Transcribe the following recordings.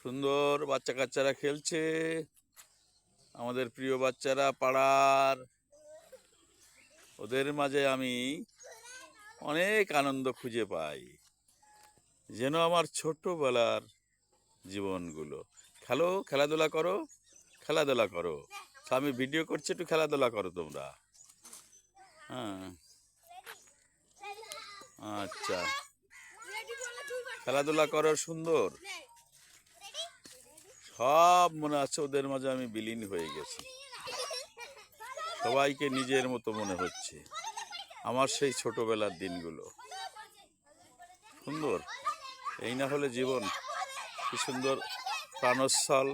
সুন্দর বাচ্চা কাচ্চারা খেলছে, আমাদের প্রিয় বাচ্চারা পাড়ার। ওদের মাঝে আমি অনেক আনন্দ খুঁজে পাই, যেন আমার ছোট্টবেলার জীবনগুলো। খেলাধুলা করো, খেলাধুলা করো। আমি ভিডিও করছি, একটু খেলাধুলা করো তোমরা। হ্যাঁ, আচ্ছা, খেলাধুলা করো সুন্দর। সব মনে আছে, ওদের মাঝে আমি বিলীন হয়ে গেছি। সবাইকে নিজের মতো মনে হচ্ছে, আমার সেই ছোটবেলার দিনগুলো। সুন্দর, এই না হলে জীবন। কি সুন্দর প্রাণোচ্ছল,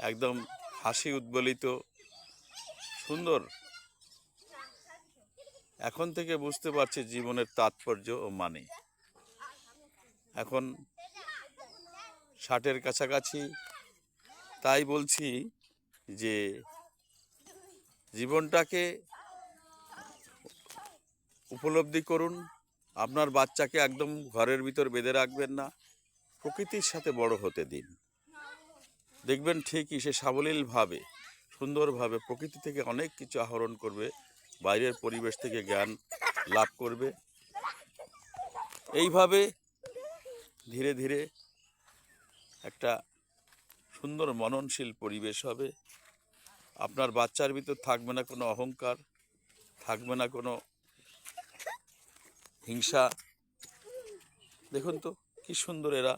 একদম হাসি উদ্বেলিত, সুন্দর। এখন থেকে বুঝতে পারছি জীবনের তাৎপর্য ও মানে। এখন 60-এর কাছাকাছি, তাই বলছি যে জীবনটাকে উপলব্ধি করুন। আপনার বাচ্চাকে একদম ঘরের ভিতর বেঁধে রাখবেন না, প্রকৃতির সাথে বড় হতে দিন। দেখবেন ঠিকই সে সাবলীলভাবে, সুন্দরভাবে প্রকৃতি থেকে অনেক কিছু আহরণ করবে, বাইরের পরিবেশ থেকে জ্ঞান লাভ করবে। এইভাবে ধীরে ধীরে একটা সুন্দর মননশীল পরিবেশ হবে। আপনার বাচ্চার ভিতর থাকবে না কোনো অহংকার, থাকবে না কোনো হিংসা। দেখুন তো কি সুন্দর এরা।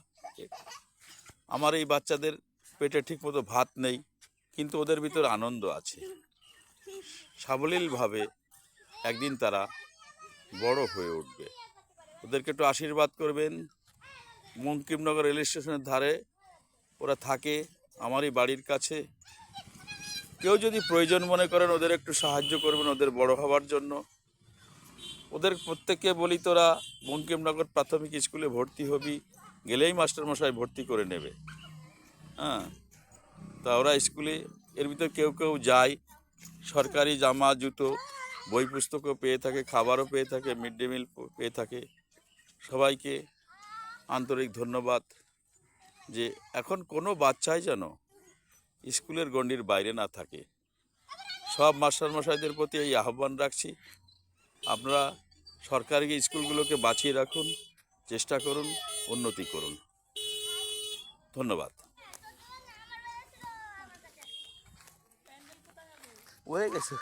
আমার এই বাচ্চাদের পেটে ঠিকমতো ভাত নেই, কিন্তু ওদের ভিতর আনন্দ আছে। সাবলীলভাবে একদিন তারা বড় হয়ে উঠবে। ওদেরকে একটু আশীর্বাদ করবেন। বঙ্কিমনগর রেল স্টেশনের ধারে ওরা থাকে, আমারই বাড়ির কাছে। কেউ যদি প্রয়োজন মনে করেন, ওদের একটু সাহায্য করবেন ওদের বড় হওয়ার জন্য। ওদের প্রত্যেককে বলি, তোরা বঙ্কিমনগর প্রাথমিক স্কুলে ভর্তি হবি, গেলেই মাস্টারমশাই ভর্তি করে নেবে। হ্যাঁ, তা ওরা স্কুলে, এর ভিতর কেউ কেউ যায়, সরকারি জামা জুতো বই পুস্তকও পেয়ে থাকে, খাবারও পেয়ে থাকে, মিড ডে মিল পেয়ে থাকে। সবাইকে আন্তরিক ধন্যবাদ। যে এখন কোনো বাচ্চাই যেন স্কুলের গণ্ডির বাইরে না থাকে। সব মাস্টারমশাইদের প্রতি এই আহ্বান রাখছি, আপনারা সরকারি স্কুলগুলোকে বাঁচিয়ে রাখুন, চেষ্টা করুন, উন্নতি করুন। ধন্যবাদ। হয়ে গেছে।